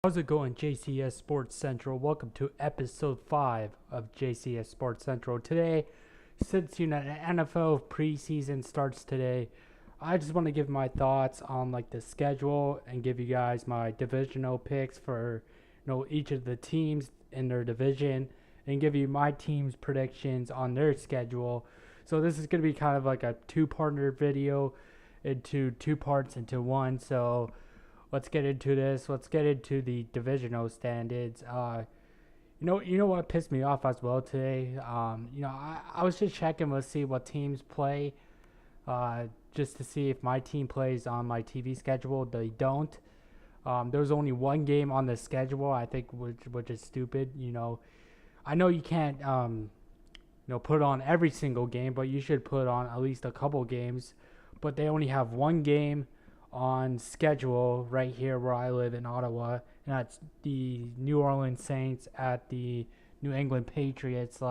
How's it going, JCS Sports Central? Welcome to episode 5 of JCS Sports Central. Today, since the NFL preseason starts today, I just want to give my thoughts on the schedule and give you guys my divisional picks for each of the teams in their division and give you my team's predictions on their schedule. So this is going to be kind of like a two-parter video into two parts into one. So let's get into this. Let's get into the divisional standings. You know what pissed me off as well today. I was just checking to see what teams play, just to see if my team plays on my TV schedule. They don't. There's only one game on the schedule, I think, which is stupid. I know you can't, put on every single game, but you should put on at least a couple games. But they only have one game on schedule right here where I live in Ottawa, and that's the New Orleans Saints at the New England Patriots.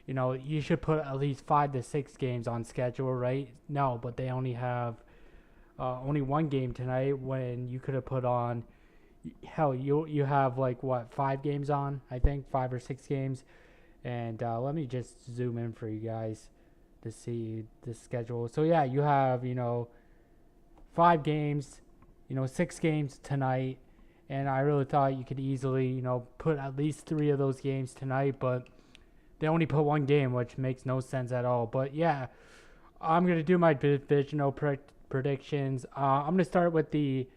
You should put at least 5 to 6 games on schedule, right? No, but they only have only one game tonight when you could have put on, hell, you have 5 games on, I think, 5 or 6 games. And let me just zoom in for you guys to see the schedule. So yeah, you have, 5 games, 6 games tonight, and I really thought you could easily, put at least 3 of those games tonight, but they only put one game, which makes no sense at all. But yeah, I'm going to do my divisional predictions. I'm going to start with the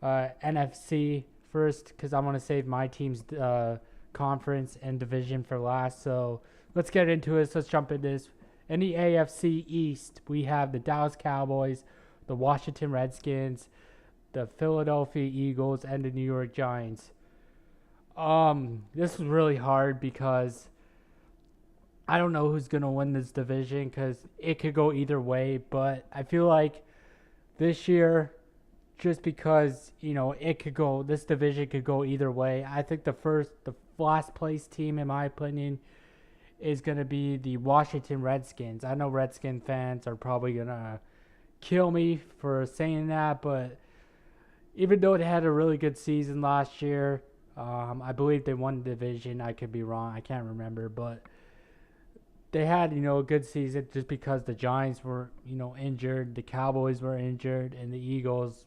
NFC first because I want to save my team's conference and division for last. So let's get into it. Let's jump into this. In the AFC East, we have the Dallas Cowboys, the Washington Redskins, the Philadelphia Eagles, and the New York Giants. This is really hard because I don't know who's going to win this division because it could go either way. But I feel like this year, just because, this division could go either way. I think the last place team, in my opinion, is going to be the Washington Redskins. I know Redskin fans are probably going to kill me for saying that, but even though they had a really good season last year, I believe they won the division. I could be wrong. I can't remember, but they had, a good season just because the Giants were, injured, the Cowboys were injured, and the Eagles,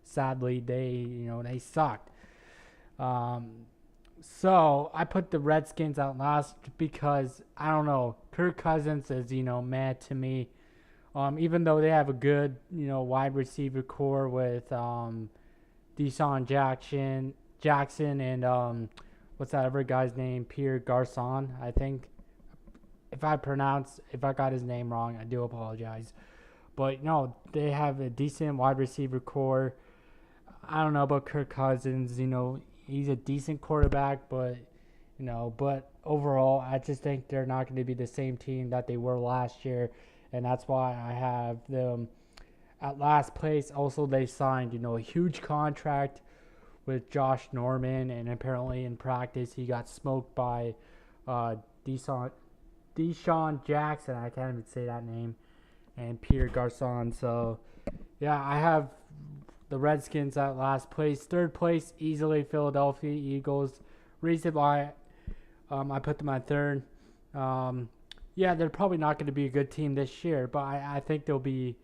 sadly, they sucked. So I put the Redskins out last because, I don't know, Kirk Cousins is, mad to me. Even though they have a good, wide receiver core with Deshaun Jackson and what's that other guy's name? Pierre Garcon, I think. If I got his name wrong, I do apologize. But no, they have a decent wide receiver core. I don't know about Kirk Cousins. He's a decent quarterback, but overall, I just think they're not going to be the same team that they were last year. And that's why I have them at last place. Also, they signed, a huge contract with Josh Norman, and apparently in practice he got smoked by Deshaun Jackson. I can't even say that name, and Pierre Garcon. So, yeah, I have the Redskins at last place. Third place, easily Philadelphia Eagles. Reason why I put them at third. Yeah, they're probably not going to be a good team this year, but I think they'll be.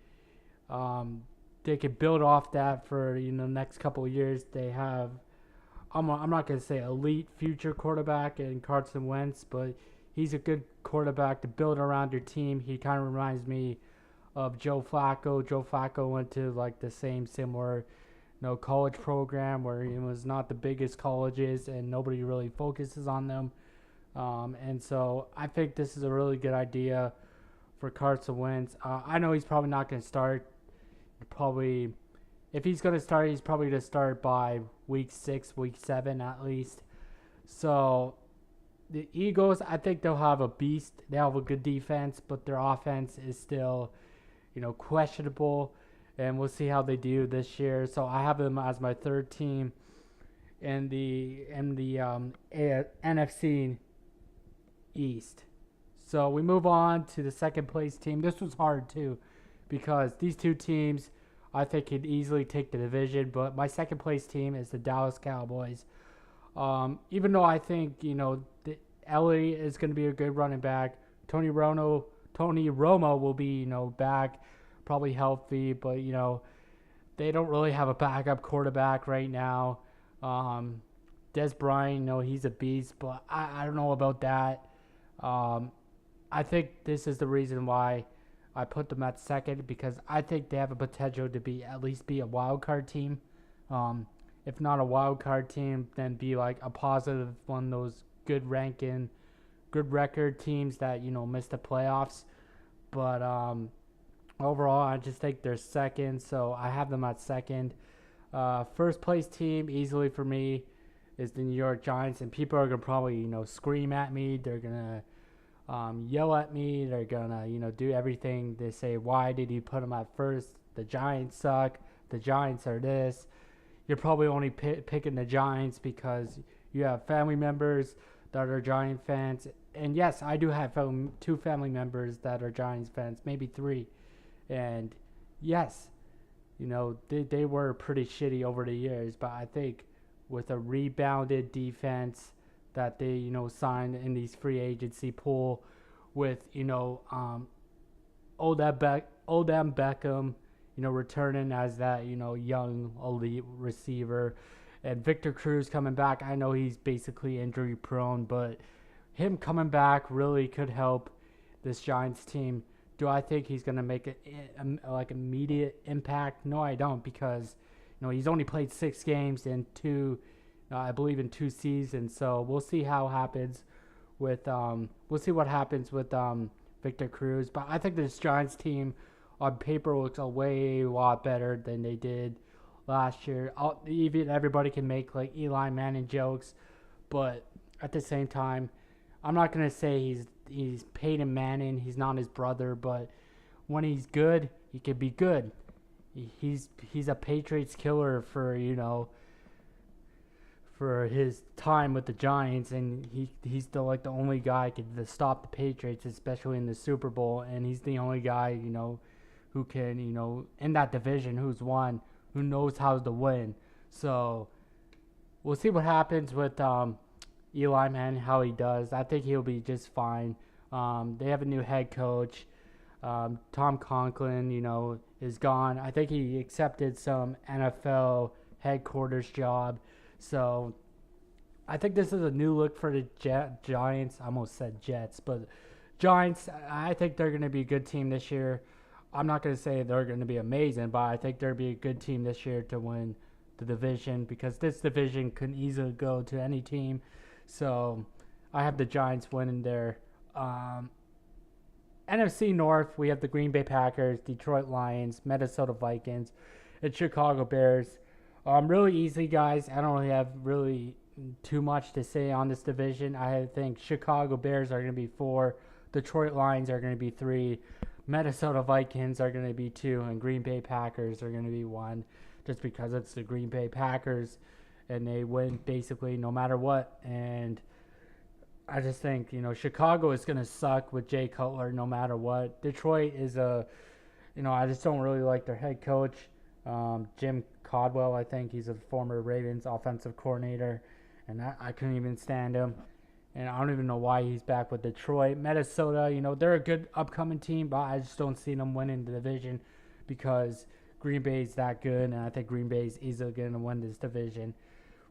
They could build off that for the next couple of years. They have. I'm not going to say elite future quarterback in Carson Wentz, but he's a good quarterback to build around your team. He kind of reminds me of Joe Flacco. Joe Flacco went to the same similar, college program where it was not the biggest colleges and nobody really focuses on them. And so I think this is a really good idea for Carson Wentz. I know he's probably not going to start. If he's going to start, he's probably going to start by week 6, week 7 at least. So the Eagles, I think they'll have a beast. They have a good defense, but their offense is still, questionable. And we'll see how they do this year. So I have them as my third team in the NFC East. So we move on to the second place team. This was hard too because these two teams I think he'd easily take the division. But my second place team is the Dallas Cowboys. Even though I think Ellie is going to be a good running back, Tony Romo will be back, probably healthy, but they don't really have a backup quarterback right now. Des Bryant, he's a beast, but I don't know about that. I think this is the reason why I put them at second, because I think they have a potential to be at least be a wild card team. If not a wild card team, then be like a positive one of those good ranking, good record teams that miss the playoffs. But overall, I just think they're second, so I have them at second. First place team easily for me is the New York Giants, and people are gonna probably scream at me. They're gonna yell at me. They're gonna do everything. They say, why did you put them at first? The Giants suck. The Giants are this. You're probably only picking the Giants because you have family members that are Giant fans. And yes, I do have 2 family members that are Giants fans, maybe 3. And yes, they were pretty shitty over the years, but I think with a rebounded defense that they signed in these free agency pool with Odell Beckham returning as that young elite receiver, and Victor Cruz coming back. I know he's basically injury prone, but him coming back really could help this Giants team. Do I think he's going to make like immediate impact? No, I don't, because he's only played 6 games in 2 I believe in 2 seasons. So we'll see how happens with what happens with Victor Cruz. But I think this Giants team on paper looks a lot better than they did last year. Even everybody can make like Eli Manning jokes, but at the same time, I'm not gonna say he's Peyton Manning. He's not his brother, but when he's good, he can be good. He's a Patriots killer for his time with the Giants, and he's still like the only guy to stop the Patriots, especially in the Super Bowl. And he's the only guy who can in that division who knows how to win. So we'll see what happens with Eli Manning, how he does. I think he'll be just fine. They have a new head coach. Tom Conklin, is gone. I think he accepted some NFL headquarters job. So I think this is a new look for the Giants. I almost said Jets, but Giants, I think they're going to be a good team this year. I'm not going to say they're going to be amazing, but I think they'll be a good team this year to win the division, because this division can easily go to any team. So I have the Giants winning there. NFC North, we have the Green Bay Packers, Detroit Lions, Minnesota Vikings, and Chicago Bears. Really easy, guys. I don't really have too much to say on this division. I think Chicago Bears are going to be 4, Detroit Lions are going to be 3, Minnesota Vikings are going to be 2, and Green Bay Packers are going to be 1, just because it's the Green Bay Packers, and they win basically no matter what. And I just think, Chicago is going to suck with Jay Cutler no matter what. Detroit is I just don't really like their head coach, Jim Caldwell. I think he's a former Ravens offensive coordinator, and I couldn't even stand him. And I don't even know why he's back with Detroit. Minnesota, they're a good upcoming team, but I just don't see them winning the division because Green Bay's that good, and I think Green Bay's easily going to win this division.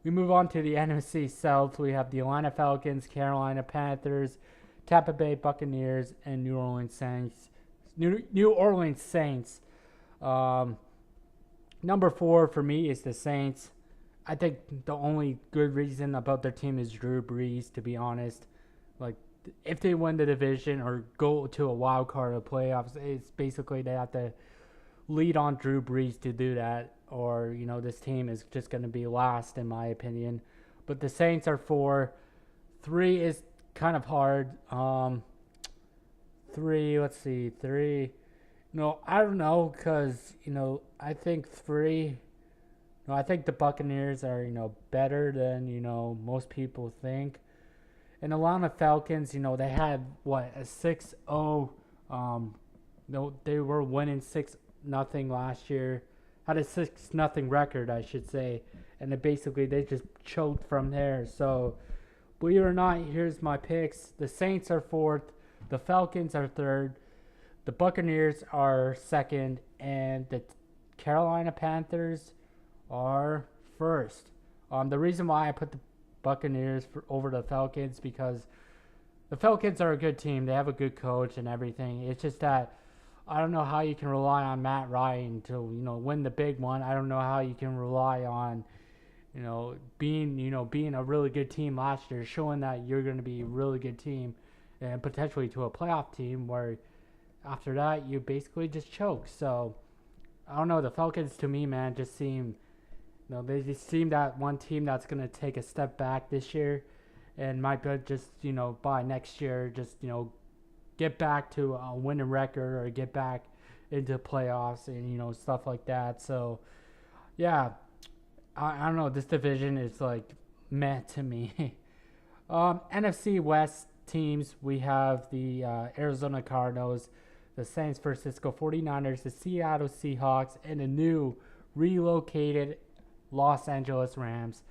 We move on to the NFC South. We have the Atlanta Falcons, Carolina Panthers, Tampa Bay Buccaneers, and New Orleans Saints. Number 4 for me is the Saints. I think the only good reason about their team is Drew Brees, to be honest. Like, if they win the division or go to a wild card or playoffs, it's basically they have to lead on Drew Brees to do that, or this team is just going to be last, in my opinion. But the Saints are 4. 3 is kind of hard. 3. No, I don't know, because I think 3. No, I think the Buccaneers are better than most people think. And Atlanta Falcons, they had a 6-0. They were winning 6-0 last year. had a 6-0 record, I should say, and they just choked from there. So, believe it or not, here's my picks. The Saints are fourth, the Falcons are third, the Buccaneers are second, and the Carolina Panthers are first. The reason why I put the Buccaneers over the Falcons because the Falcons are a good team. They have a good coach and everything. It's just that I don't know how you can rely on Matt Ryan to win the big one. I don't know how you can rely on being a really good team last year, showing that you're going to be a really good team and potentially to a playoff team where after that you basically just choke. So I don't know. The Falcons to me, man, just seem they just seem that one team that's going to take a step back this year and might just by next year just get back to a winning record or get back into playoffs and stuff like that. So yeah, I don't know. This division is like meh to me. NFC West teams, we have the Arizona Cardinals, the San Francisco 49ers, the Seattle Seahawks, and the new relocated Los Angeles Rams.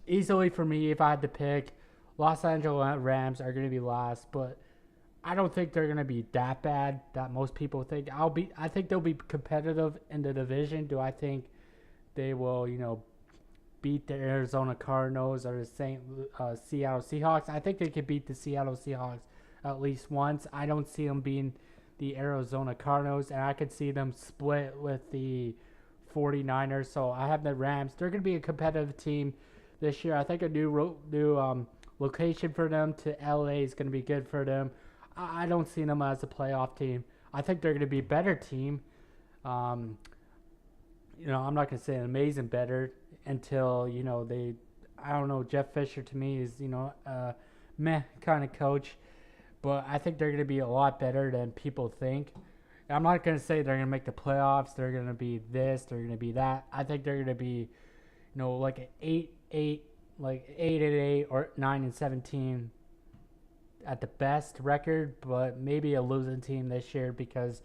Easily for me, if I had to pick, Los Angeles Rams are going to be last, but I don't think they're going to be that bad that most people think. I think they'll be competitive in the division. Do I think they will, beat the Arizona Cardinals or the Seattle Seahawks? I think they could beat the Seattle Seahawks at least once. I don't see them being the Arizona Cardinals, and I could see them split with the 49ers. So I have the Rams. They're going to be a competitive team this year. I think a new location for them to LA is going to be good for them. I don't see them as a playoff team. I think they're going to be a better team. I'm not going to say an amazing better until, I don't know, Jeff Fisher to me is, a meh kind of coach. But I think they're going to be a lot better than people think. I'm not going to say they're going to make the playoffs. They're going to be this. They're going to be that. I think they're going to be, like an 8-8, like 8-8 or 9-17 at the best record, but maybe a losing team this year because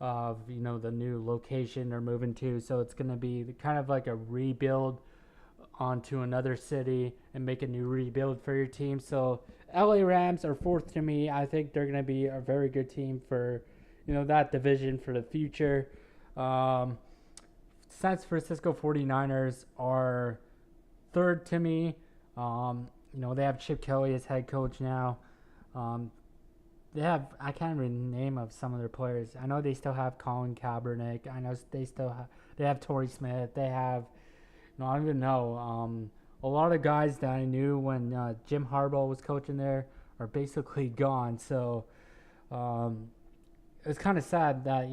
of the new location they're moving to. So it's going to be kind of like a rebuild onto another city and make a new rebuild for your team. So LA Rams are fourth to me. I think they're going to be a very good team for that division for the future. San Francisco 49ers are third to me. They have Chip Kelly as head coach now. They have, I can't even name of some of their players. I know they still have Colin Kaepernick. I know they have Torrey Smith. They have, I don't even know. A lot of guys that I knew when Jim Harbaugh was coaching there are basically gone. So it's kind of sad that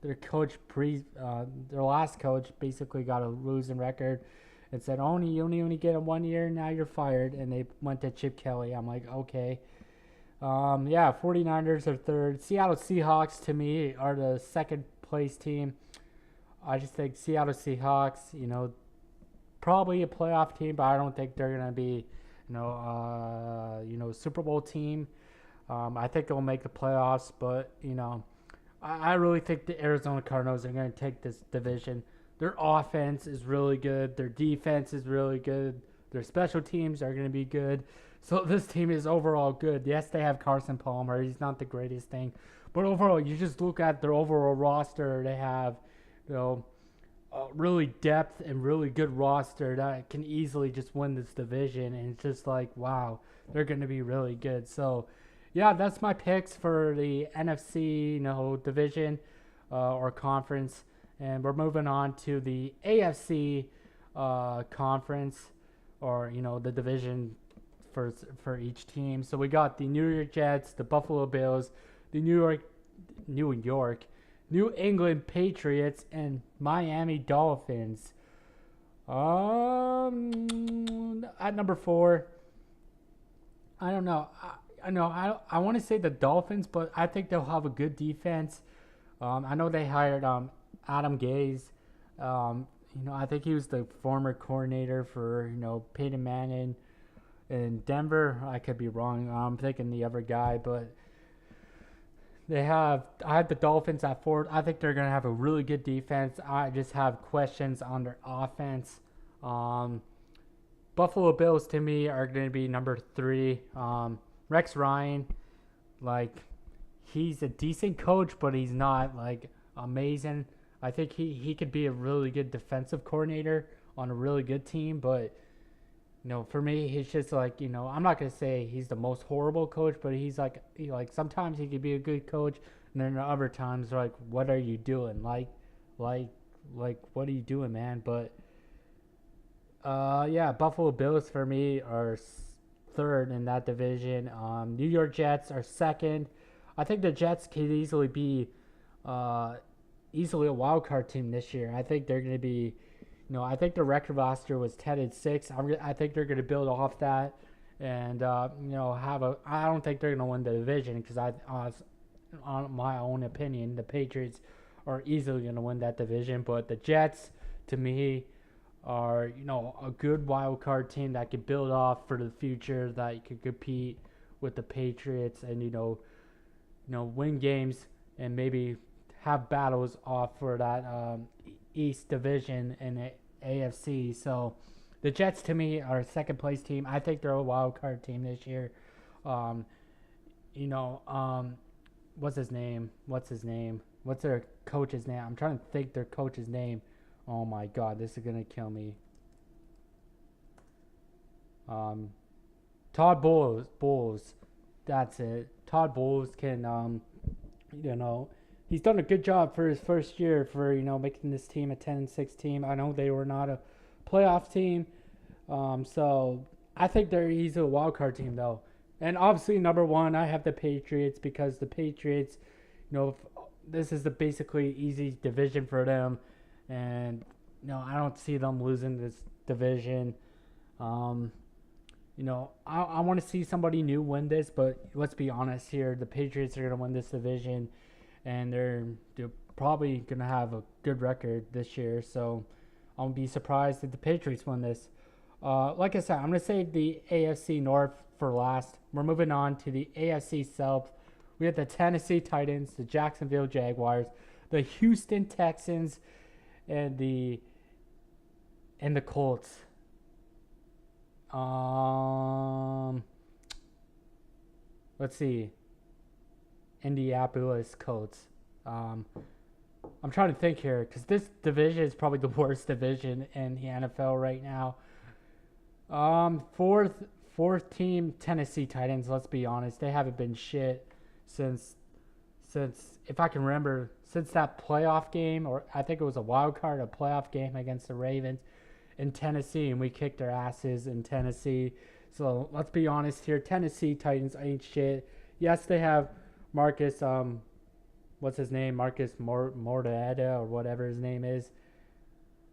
their coach their last coach basically got a losing record and said you only get a 1 year, now you're fired, and they went to Chip Kelly. I'm like, okay. 49ers are third. Seattle Seahawks to me are the second place team. I just think Seattle Seahawks, probably a playoff team, but I don't think they're gonna be, Super Bowl team. I think they'll make the playoffs, but I really think the Arizona Cardinals are gonna take this division. Their offense is really good. Their defense is really good. Their special teams are gonna be good. So this team is overall good. Yes, they have Carson Palmer. He's not the greatest thing, but overall, you just look at their overall roster. They have, really depth and really good roster that can easily just win this division. And it's just like, wow, they're going to be really good. So, yeah, that's my picks for the NFC, division or conference. And we're moving on to the AFC conference or, the division for each team. So we got the New York Jets, the Buffalo Bills, the New England Patriots, and Miami Dolphins. At number 4, I don't know. I want to say the Dolphins, but I think they'll have a good defense. I know they hired Adam Gase. I think he was the former coordinator for Peyton Manning in Denver. I could be wrong. I'm thinking the other guy, but I have the Dolphins at 4. I think they're gonna have a really good defense. I just have questions on their offense. Um, Buffalo Bills to me are gonna be number 3. Rex Ryan, like he's a decent coach, but he's not like amazing. I think he could be a really good defensive coordinator on a really good team, but for me, he's just like, I'm not gonna say he's the most horrible coach, but he's like, sometimes he could be a good coach, and then other times, like, what are you doing? Like, what are you doing, man? But, yeah, Buffalo Bills for me are third in that division. New York Jets are second. I think the Jets could easily be, easily a wild card team this year. I think they're gonna be. I think the record roster was 10-6. I think they're going to build off that, and have a. I don't think they're going to win the division because on my own opinion, the Patriots are easily going to win that division. But the Jets, to me, are a good wild card team that could build off for the future, that could compete with the Patriots and win games and maybe have battles off for that East Division and AFC. So the Jets to me are a second place team. I think they're a wild card team this year. What's his name? What's their coach's name? I'm trying to think their coach's name. Oh my God, this is gonna kill me. Todd Bowles. That's it. Todd Bowles can he's done a good job for his first year for making this team a 10-6 team. I know they were not a playoff team, so I think they're easily a wild card team though. And obviously number 1, I have the Patriots because the Patriots, this is the basically easy division for them, and I don't see them losing this division. I want to see somebody new win this, but let's be honest here, the Patriots are going to win this division. And they're probably going to have a good record this year. So I'll be surprised if the Patriots win this. Like I said, I'm going to save the AFC North for last. We're moving on to the AFC South. We have the Tennessee Titans, the Jacksonville Jaguars, the Houston Texans, and the Colts. Let's see. Indianapolis Colts. I'm trying to think here because this division is probably the worst division in the NFL right now. Fourth team Tennessee Titans. Let's be honest, they haven't been shit since if I can remember, since that playoff game, or I think it was a wild card, a playoff game against the Ravens in Tennessee, and we kicked their asses in Tennessee. So let's be honest here, Tennessee Titans ain't shit. Yes, they have Marcus, what's his name? Marcus Mortaeda or whatever his name is.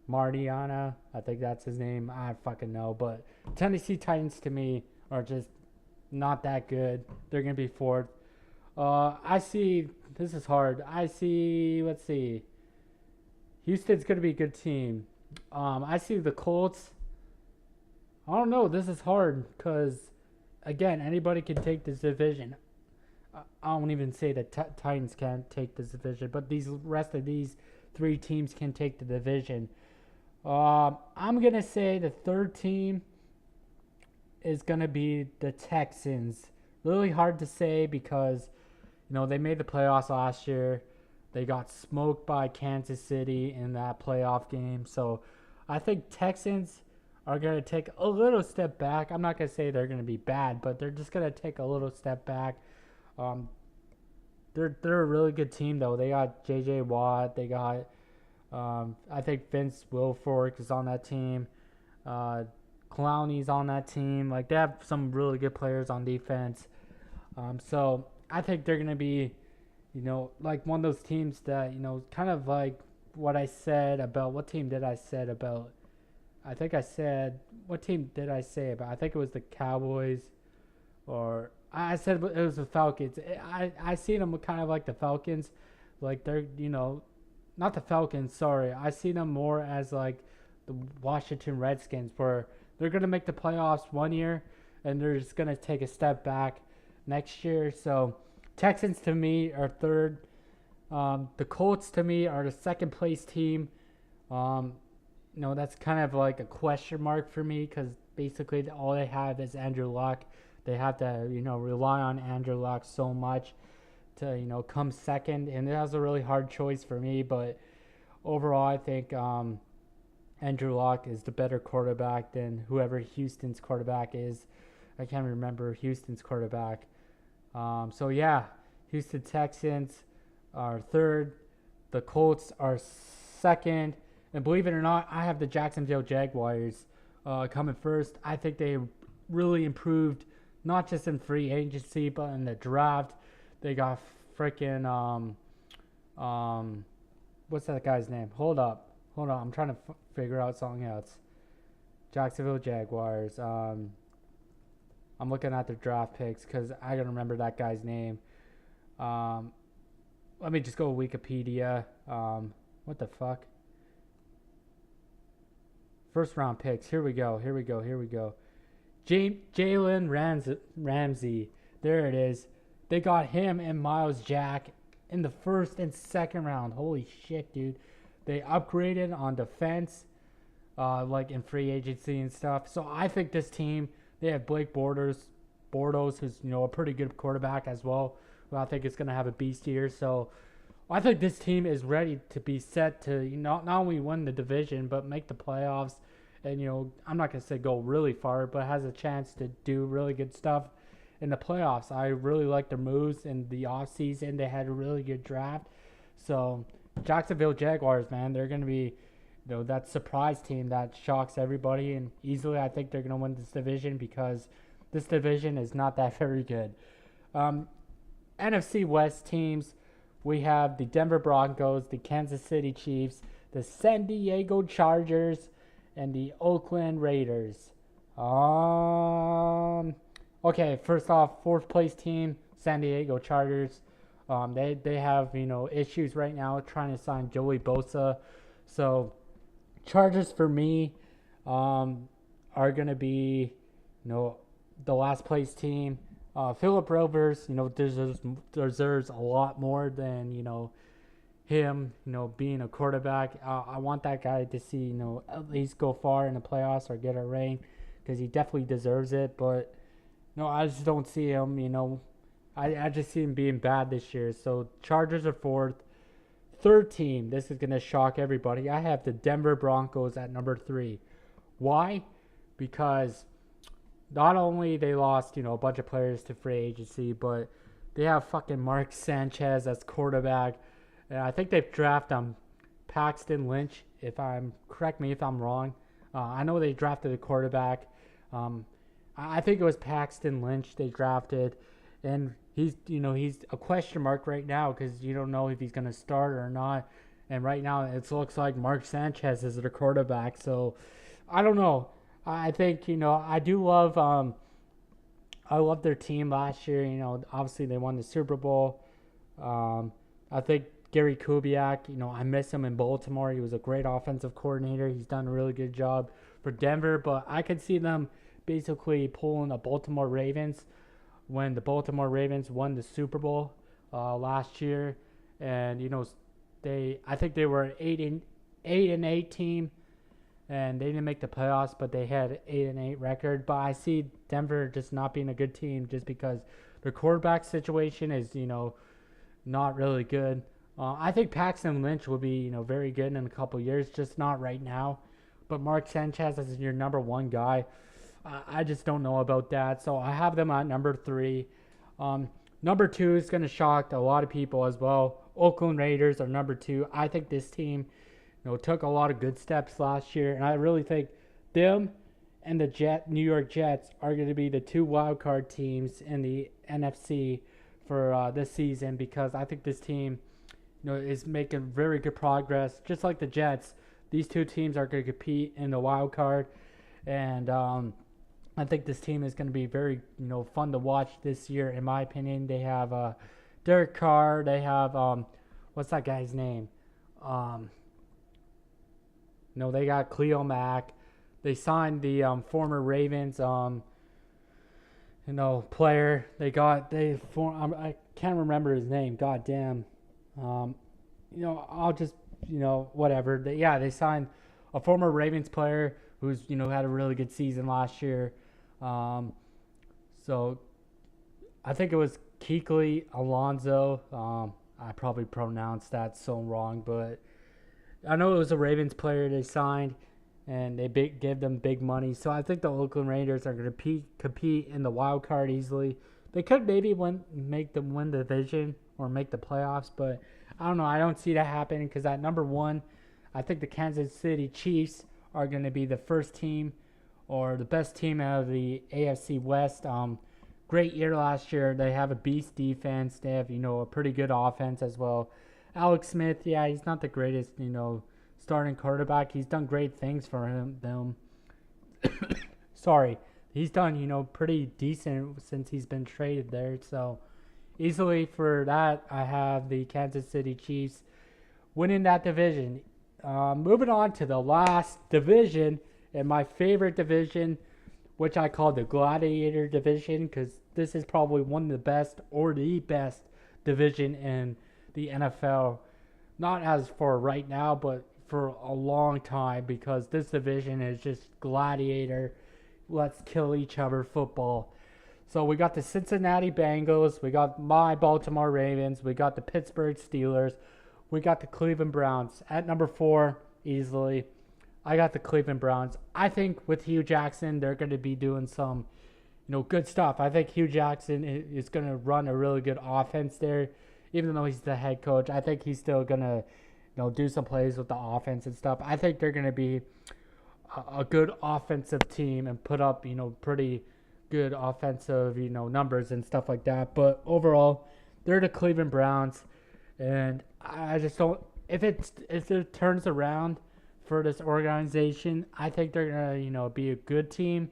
Martiana, I think that's his name. I fucking know. But Tennessee Titans to me are just not that good. They're going to be fourth. I see, this is hard. Let's see. Houston's going to be a good team. I see the Colts. I don't know. This is hard because, again, anybody can take this division. I won't even say that Titans can't take this division, but these rest of these 3 teams can take the division. I'm going to say the third team is going to be the Texans. Really hard to say because, they made the playoffs last year. They got smoked by Kansas City in that playoff game. So I think Texans are going to take a little step back. I'm not going to say they're going to be bad, but they're just going to take a little step back. They're a really good team though. They got J.J. Watt. They got I think Vince Wilfork is on that team. Clowney's on that team. Like they have some really good players on defense. So I think they're gonna be, like one of those teams that kind of like what I said about what team did I said about. I think I said what team did I say about? I think it was the Cowboys, or I said it was the Falcons. I see them kind of like the Falcons, like they're not the Falcons. Sorry, I see them more as like the Washington Redskins, where they're gonna make the playoffs one year and they're just gonna take a step back next year. So Texans to me are third. The Colts to me are the second place team. Um, that's kind of like a question mark for me because basically all they have is Andrew Luck. They have to, rely on Andrew Luck so much to, come second. And that was a really hard choice for me. But overall, I think Andrew Luck is the better quarterback than whoever Houston's quarterback is. I can't remember Houston's quarterback. So, yeah, Houston Texans are third. The Colts are second. And believe it or not, I have the Jacksonville Jaguars coming first. I think they really improved, not just in free agency, but in the draft. They got freaking, what's that guy's name? Hold up. I'm trying to figure out something else. Jacksonville Jaguars. I'm looking at their draft picks because I don't remember that guy's name. Let me just go to Wikipedia. What the fuck? First round picks. Here we go. Jalen Ramsey. There it is. They got him and Miles Jack in the first and second round. Holy shit, dude. They upgraded on defense, like in free agency and stuff. So I think this team, they have Blake Bortles, who's a pretty good quarterback as well. Who I think is going to have a beast year. So I think this team is ready to be set to not only win the division but make the playoffs. And I'm not going to say go really far, but has a chance to do really good stuff in the playoffs. I really like their moves in the offseason. They had a really good draft. So Jacksonville Jaguars, man, they're going to be that surprise team that shocks everybody. And easily I think they're going to win this division because this division is not that very good. NFC West teams, we have the Denver Broncos, the Kansas City Chiefs, the San Diego Chargers, and the Oakland Raiders. Okay, first off, fourth place team, San Diego Chargers. They have issues right now trying to sign Joey Bosa. So Chargers for me are gonna be the last place team. Phillip Rivers, deserves a lot more than him, being a quarterback. I want that guy to see, at least go far in the playoffs or get a ring because he definitely deserves it. But, I just don't see him, I just see him being bad this year. So, Chargers are fourth. Third team, this is going to shock everybody. I have the Denver Broncos at number 3. Why? Because not only they lost, a bunch of players to free agency, but they have fucking Mark Sanchez as quarterback. And I think they've drafted Paxton Lynch. Correct me if I'm wrong. I know they drafted a quarterback. I think it was Paxton Lynch they drafted, and he's a question mark right now because you don't know if he's gonna start or not. And right now it looks like Mark Sanchez is the quarterback. So I don't know. I think I do love. I love their team last year. Obviously they won the Super Bowl. I think Gary Kubiak, I miss him in Baltimore. He was a great offensive coordinator. He's done a really good job for Denver, but I could see them basically pulling the Baltimore Ravens when the Baltimore Ravens won the Super Bowl last year. And, I think they were an 8-8 team, and they didn't make the playoffs, but they had an 8-8 record. But I see Denver just not being a good team just because their quarterback situation is, not really good. I think Paxton Lynch will be, very good in a couple of years, just not right now. But Mark Sanchez is your number 1 guy. I just don't know about that. So I have them at number 3. Number 2 is going to shock a lot of people as well. Oakland Raiders are number 2. I think this team, took a lot of good steps last year, and I really think them and the New York Jets are going to be the 2 wildcard teams in the NFC for this season because I think this team, is making very good progress. Just like the Jets, these 2 teams are going to compete in the wild card, and I think this team is going to be very, fun to watch this year. In my opinion, they have Derek Carr. They have what's that guy's name? They got Cleo Mack. They signed the former Ravens player I can't remember his name. God damn. I'll just whatever. They signed a former Ravens player who's had a really good season last year. So I think it was Keekly Alonso. I probably pronounced that so wrong, but I know it was a Ravens player they signed, and they gave them big money. So I think the Oakland Raiders are going to compete in the wild card easily. They could maybe make them win the division or make the playoffs, but I don't know. I don't see that happening because at number one, I think the Kansas City Chiefs are going to be the first team or the best team out of the AFC West. Great year last year. They have a beast defense. They have, a pretty good offense as well. Alex Smith, yeah, he's not the greatest, starting quarterback. He's done great things for them. Sorry. He's done, pretty decent since he's been traded there. So, easily for that, I have the Kansas City Chiefs winning that division. Moving on to the last division, and my favorite division, which I call the Gladiator division, because this is probably one of the best or the best division in the NFL. Not as for right now, but for a long time, because this division is just gladiator. Let's kill each other football. So we got the Cincinnati Bengals, we got my Baltimore Ravens, we got the Pittsburgh Steelers, we got the Cleveland Browns. At number 4, easily, I got the Cleveland Browns. I think with Hugh Jackson, they're going to be doing some, good stuff. I think Hugh Jackson is going to run a really good offense there. Even though he's the head coach, I think he's still going to, do some plays with the offense and stuff. I think they're going to be a good offensive team and put up, pretty good offensive, numbers and stuff like that. But overall, they're the Cleveland Browns, and I just don't. If it turns around for this organization, I think they're gonna, be a good team.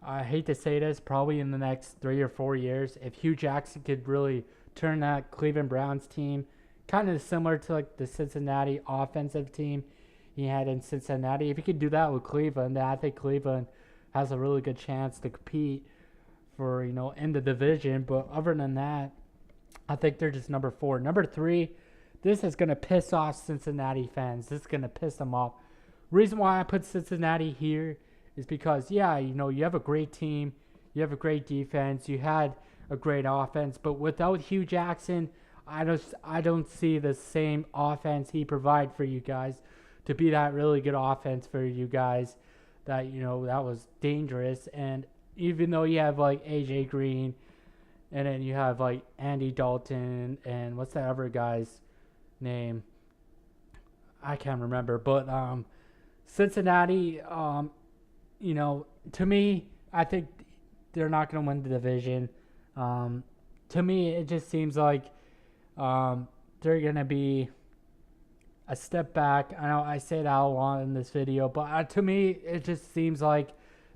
I hate to say this, probably in the next 3 or 4 years, if Hugh Jackson could really turn that Cleveland Browns team kind of similar to like the Cincinnati offensive team he had in Cincinnati. If he could do that with Cleveland, then I think Cleveland has a really good chance to compete for, in the division. But other than that, I think they're just number 4. Number 3, this is going to piss off Cincinnati fans. This is going to piss them off. Reason why I put Cincinnati here is because, you have a great team. You have a great defense. You had a great offense. But without Hugh Jackson, I don't see the same offense he provided for you guys to be that really good offense for you guys that, that was dangerous. And even though you have, like, A.J. Green, and then you have, like, Andy Dalton, and what's that other guy's name? I can't remember. But Cincinnati, to me, I think they're not going to win the division. To me, it just seems like they're going to be a step back. I know I say that a lot in this video, but to me, it just seems like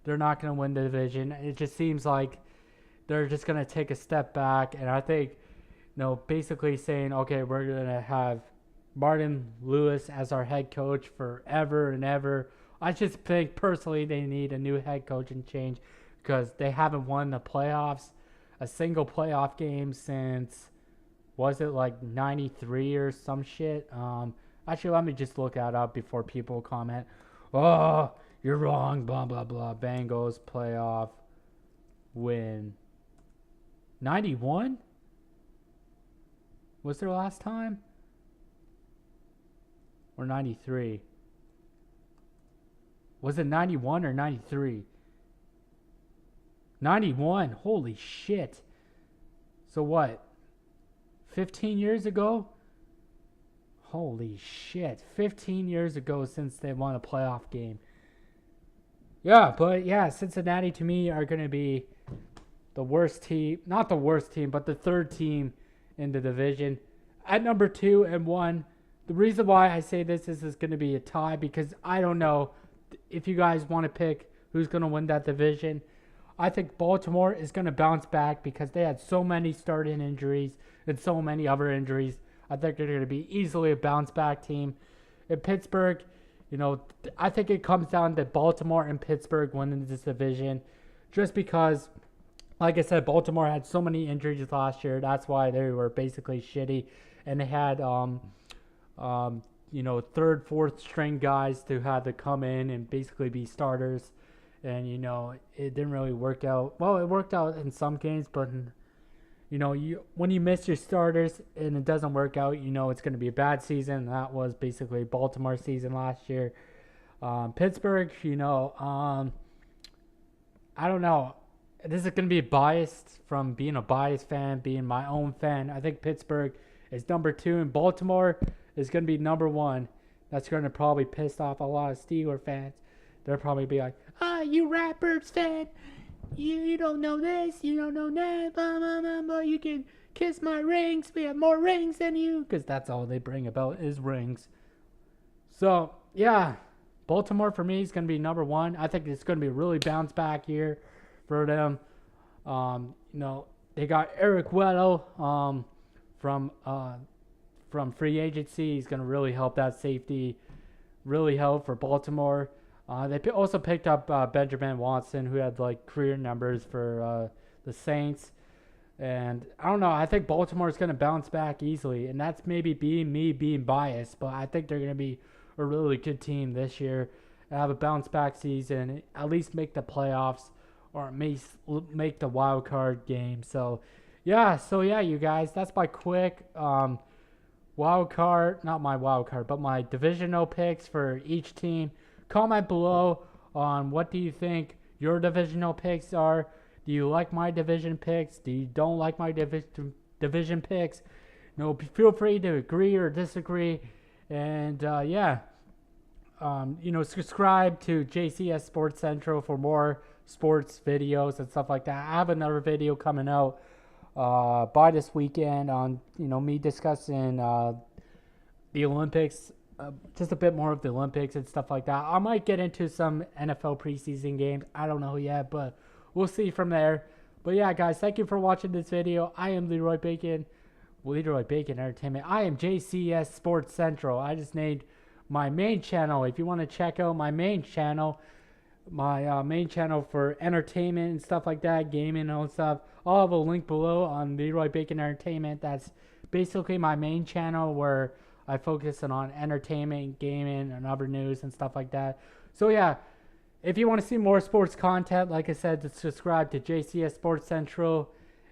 they're not going to win the division. It just seems like they're just going to take a step back. And I think, basically saying, okay, we're going to have Martin Lewis as our head coach forever and ever. I just think personally they need a new head coaching change because they haven't won the playoffs, a single playoff game since, was it like 93 or some shit? Actually, let me just look that up before people comment. Oh, you're wrong, blah, blah, blah. Bengals playoff win. 91? Was their last time? Or 93? Was it 91 or 93? 91. Holy shit. So what? 15 years ago? Holy shit. 15 years ago since they won a playoff game. Yeah, but yeah, Cincinnati to me are going to be the worst team. Not the worst team, but the third team in the division. At number 2 and 1. The reason why I say this is going to be a tie because I don't know if you guys want to pick who's going to win that division. I think Baltimore is going to bounce back because they had so many starting injuries and so many other injuries. I think they're going to be easily a bounce back team. In Pittsburgh, I think it comes down to Baltimore and Pittsburgh winning this division just because like I said, Baltimore had so many injuries last year. That's why they were basically shitty, and they had third, fourth string guys to have to come in and basically be starters, and it didn't really work out. Well, it worked out in some games, but when you miss your starters and it doesn't work out, it's going to be a bad season. That was basically Baltimore's season last year. Pittsburgh, I don't know. This is going to be biased from being a biased fan, being my own fan. I think Pittsburgh is number 2 and Baltimore is going to be number 1. That's going to probably piss off a lot of Steeler fans. They'll probably be like, you Ratbirds fan. You don't know this, you don't know that, blah, blah, blah, blah. You can kiss my rings. We have more rings than you. Because that's all they bring about is rings. So, yeah. Baltimore, for me, is going to be number 1. I think it's going to be a really bounce back year for them. They got Eric Weddle from free agency. He's going to really help that safety, really help for Baltimore. They also picked up Benjamin Watson, who had career numbers for the Saints. And I don't know. I think Baltimore is going to bounce back easily. And that's maybe being biased. But I think they're going to be a really good team this year. Have a bounce back season. At least make the playoffs. Or make the wild card game. So yeah, you guys. That's my quick wild card. Not my wild card, but my divisional picks for each team. Comment below on what do you think your divisional picks are. Do you like my division picks? Do you don't like my division picks? Feel free to agree or disagree. And subscribe to JCS Sports Central for more sports videos and stuff like that. I have another video coming out by this weekend on me discussing the Olympics. Just a bit more of the Olympics and stuff like that. I might get into some NFL preseason games. I don't know yet, but we'll see from there. But yeah, guys, thank you for watching this video. I am Leroy Bacon Entertainment. I am JCS Sports Central. I just named my main channel. If you want to check out my main channel for entertainment and stuff like that, gaming and all that stuff, I'll have a link below on Leroy Bacon Entertainment. That's basically my main channel where I focus on entertainment, gaming, and other news and stuff like that. So yeah, if you want to see more sports content, like I said, just subscribe to JCS Sports Central.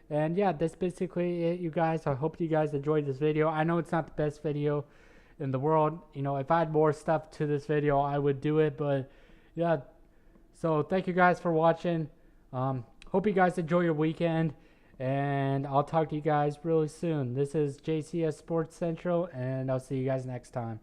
And yeah, that's basically it, you guys. I hope you guys enjoyed this video. I know it's not the best video in the world. If I had more stuff to this video, I would do it. But yeah, so thank you guys for watching. Hope you guys enjoy your weekend. And I'll talk to you guys really soon. This is JCS Sports Central, and I'll see you guys next time.